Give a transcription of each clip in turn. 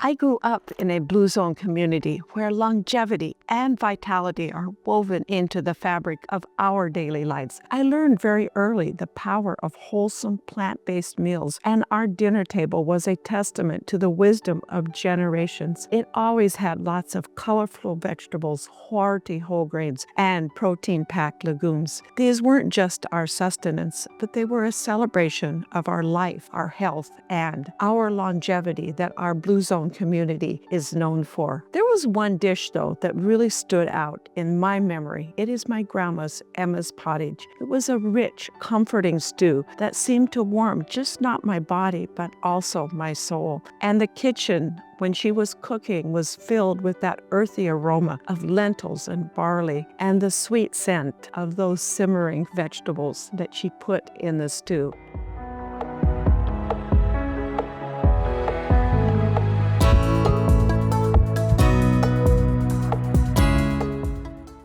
I grew up in a Blue Zone community where longevity and vitality are woven into the fabric of our daily lives. I learned very early the power of wholesome plant-based meals, and our dinner table was a testament to the wisdom of generations. It always had lots of colorful vegetables, hearty whole grains, and protein-packed legumes. These weren't just our sustenance, but they were a celebration of our life, our health, and our longevity that our Blue Zone community is known for. There was one dish, though, that really stood out in my memory. It is my grandma's Emma's pottage. It was a rich, comforting stew that seemed to warm just not my body, but also my soul. And the kitchen, when she was cooking, was filled with that earthy aroma of lentils and barley and the sweet scent of those simmering vegetables that she put in the stew.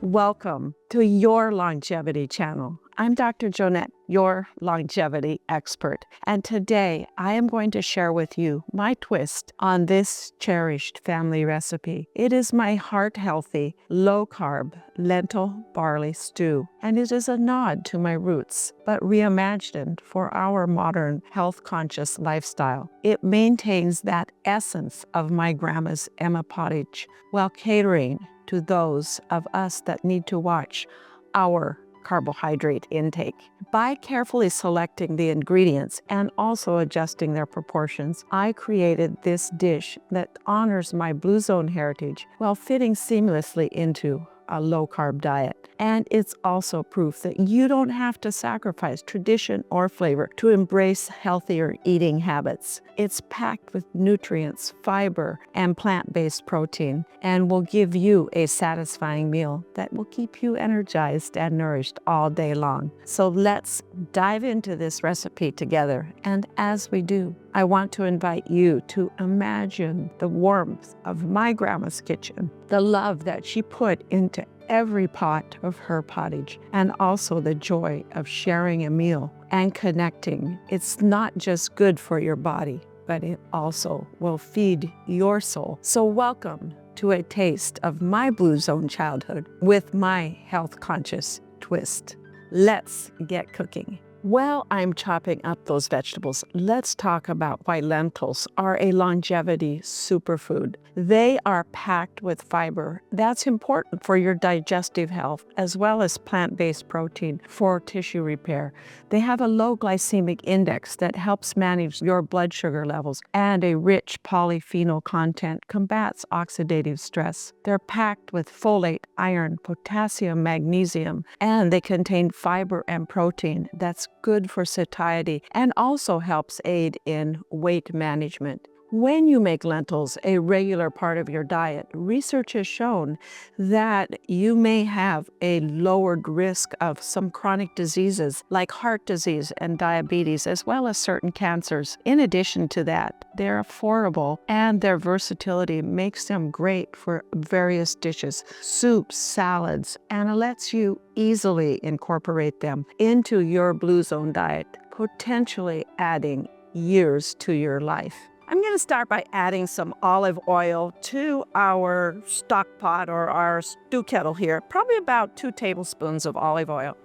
Welcome to your longevity channel. I'm Dr. Jonette, your longevity expert, and today I am going to share with you my twist on this cherished family recipe. It is my heart-healthy, low-carb lentil barley stew, and it is a nod to my roots, but reimagined for our modern health-conscious lifestyle. It maintains that essence of my grandma's Emma pottage while catering to those of us that need to watch our carbohydrate intake. By carefully selecting the ingredients and also adjusting their proportions, I created this dish that honors my Blue Zone heritage while fitting seamlessly into a low-carb diet. And it's also proof that you don't have to sacrifice tradition or flavor to embrace healthier eating habits. It's packed with nutrients, fiber, and plant-based protein, and will give you a satisfying meal that will keep you energized and nourished all day long. So let's dive into this recipe together. And as we do, I want to invite you to imagine the warmth of my grandma's kitchen, the love that she put into every pot of her pottage, and also the joy of sharing a meal and connecting. It's not just good for your body, but it also will feed your soul. So welcome to a taste of my Blue Zone childhood with my health-conscious twist. Let's get cooking. While I'm chopping up those vegetables, let's talk about why lentils are a longevity superfood. They are packed with fiber. That's important for your digestive health, as well as plant-based protein for tissue repair. They have a low glycemic index that helps manage your blood sugar levels, and a rich polyphenol content combats oxidative stress. They're packed with folate, iron, potassium, magnesium, and they contain fiber and protein that's good for satiety and also helps aid in weight management. When you make lentils a regular part of your diet, research has shown that you may have a lowered risk of some chronic diseases like heart disease and diabetes, as well as certain cancers. In addition to that, they're affordable and their versatility makes them great for various dishes, soups, salads, and it lets you easily incorporate them into your Blue Zone diet, potentially adding years to your life. I'm going to start by adding some olive oil to our stock pot or our stew kettle here, probably about 2 tablespoons of olive oil.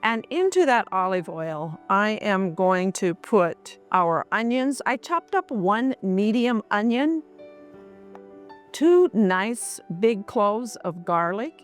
And into that olive oil, I am going to put our onions. I chopped up 1 medium onion, 2 nice big cloves of garlic.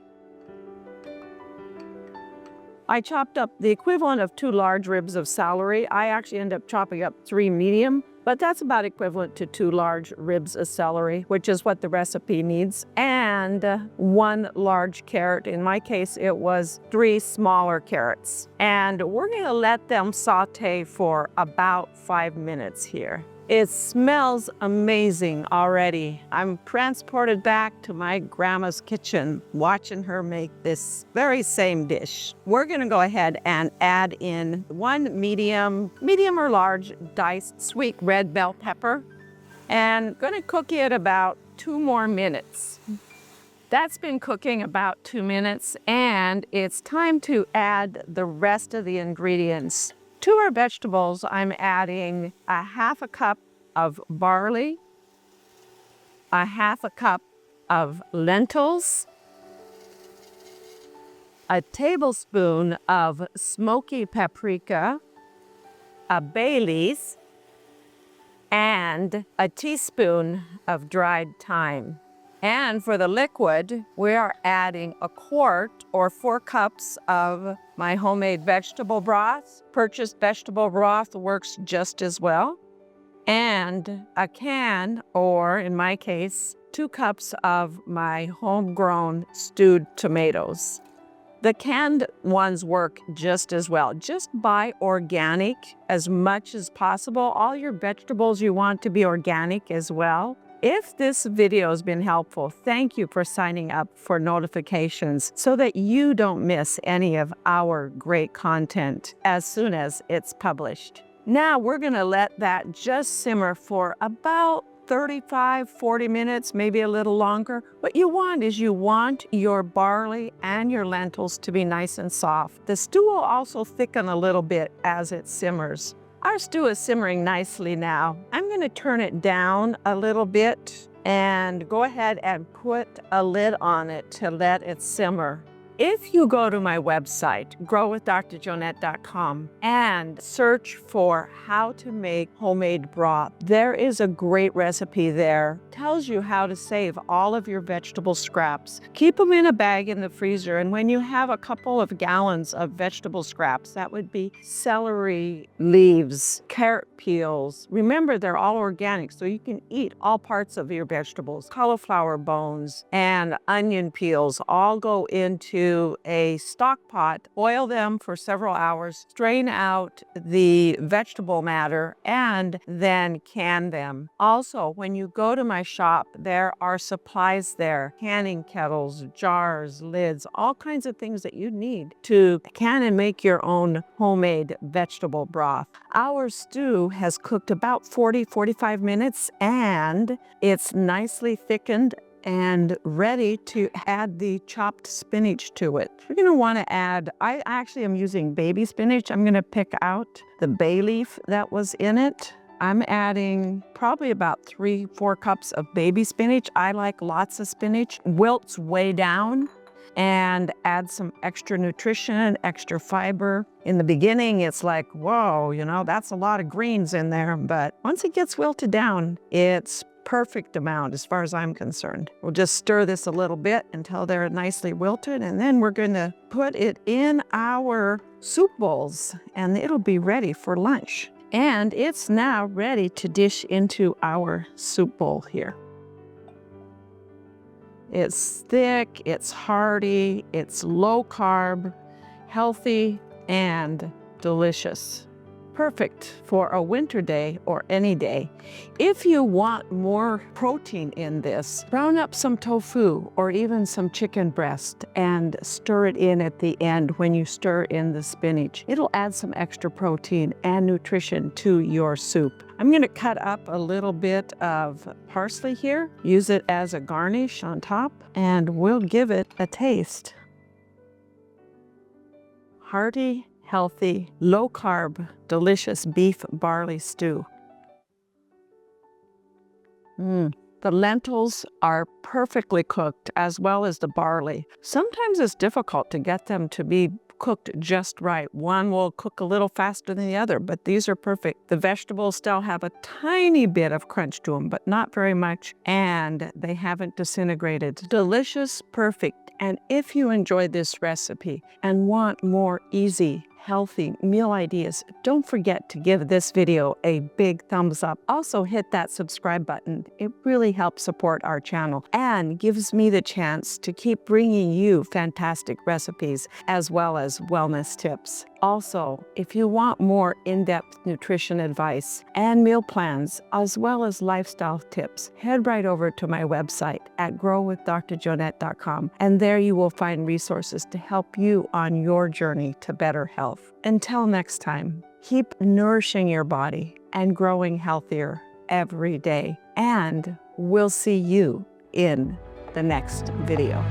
I chopped up the equivalent of 2 large ribs of celery. I actually ended up chopping up 3 medium, but that's about equivalent to 2 large ribs of celery, which is what the recipe needs, and 1 large carrot. In my case, it was 3 smaller carrots. And we're gonna let them saute for about 5 minutes here. It smells amazing already. I'm transported back to my grandma's kitchen, watching her make this very same dish. We're gonna go ahead and add in 1 medium or large diced sweet red bell pepper, and gonna cook it about 2 more minutes. That's been cooking about 2 minutes, and it's time to add the rest of the ingredients. To our vegetables, I'm adding a 1/2 cup of barley, a half a cup of lentils, a tablespoon of smoky paprika, a bay leaf, and a teaspoon of dried thyme. And for the liquid, we are adding a quart or 4 cups of my homemade vegetable broth. Purchased vegetable broth works just as well. And a can, or in my case, 2 cups of my homegrown stewed tomatoes. The canned ones work just as well. Just buy organic as much as possible. All your vegetables you want to be organic as well. If this video has been helpful, thank you for signing up for notifications so that you don't miss any of our great content as soon as it's published. Now we're gonna let that just simmer for about 35-40 minutes, maybe a little longer. What you want is you want your barley and your lentils to be nice and soft. The stew will also thicken a little bit as it simmers. Our stew is simmering nicely now. I'm going to turn it down a little bit and go ahead and put a lid on it to let it simmer. If you go to my website, growwithdrjonette.com, and search for how to make homemade broth, there is a great recipe there. It tells you how to save all of your vegetable scraps. Keep them in a bag in the freezer, and when you have a couple of gallons of vegetable scraps, that would be celery leaves, carrot peels. Remember, they're all organic, so you can eat all parts of your vegetables. Cauliflower bones and onion peels all go into a stock pot, boil them for several hours, strain out the vegetable matter, and then can them. Also, when you go to my shop, there are supplies there, canning kettles, jars, lids, all kinds of things that you need to can and make your own homemade vegetable broth. Our stew has cooked about 40-45 minutes, and it's nicely thickened and ready to add the chopped spinach to it. You're gonna wanna add, I actually am using baby spinach. I'm gonna pick out the bay leaf that was in it. I'm adding probably about 3-4 cups of baby spinach. I like lots of spinach. Wilts way down, and add some extra nutrition, extra fiber. In the beginning, it's like, whoa, you know, that's a lot of greens in there. But once it gets wilted down, it's perfect amount as far as I'm concerned. We'll just stir this a little bit until they're nicely wilted, and then we're gonna put it in our soup bowls, and it'll be ready for lunch. And it's now ready to dish into our soup bowl here. It's thick, it's hearty, it's low carb, healthy, and delicious. Perfect for a winter day or any day. If you want more protein in this, brown up some tofu or even some chicken breast and stir it in at the end when you stir in the spinach. It'll add some extra protein and nutrition to your soup. I'm gonna cut up a little bit of parsley here, use it as a garnish on top, and we'll give it a taste. Hearty, healthy, low-carb, delicious beef barley stew. The lentils are perfectly cooked, as well as the barley. Sometimes it's difficult to get them to be cooked just right. One will cook a little faster than the other, but these are perfect. The vegetables still have a tiny bit of crunch to them, but not very much, and they haven't disintegrated. Delicious, perfect. And if you enjoyed this recipe and want more easy, healthy meal ideas, don't forget to give this video a big thumbs up. Also hit that subscribe button. It really helps support our channel and gives me the chance to keep bringing you fantastic recipes as well as wellness tips. Also, if you want more in-depth nutrition advice and meal plans, as well as lifestyle tips, head right over to my website at growwithdrjonette.com, and there you will find resources to help you on your journey to better health. Until next time, keep nourishing your body and growing healthier every day, and we'll see you in the next video.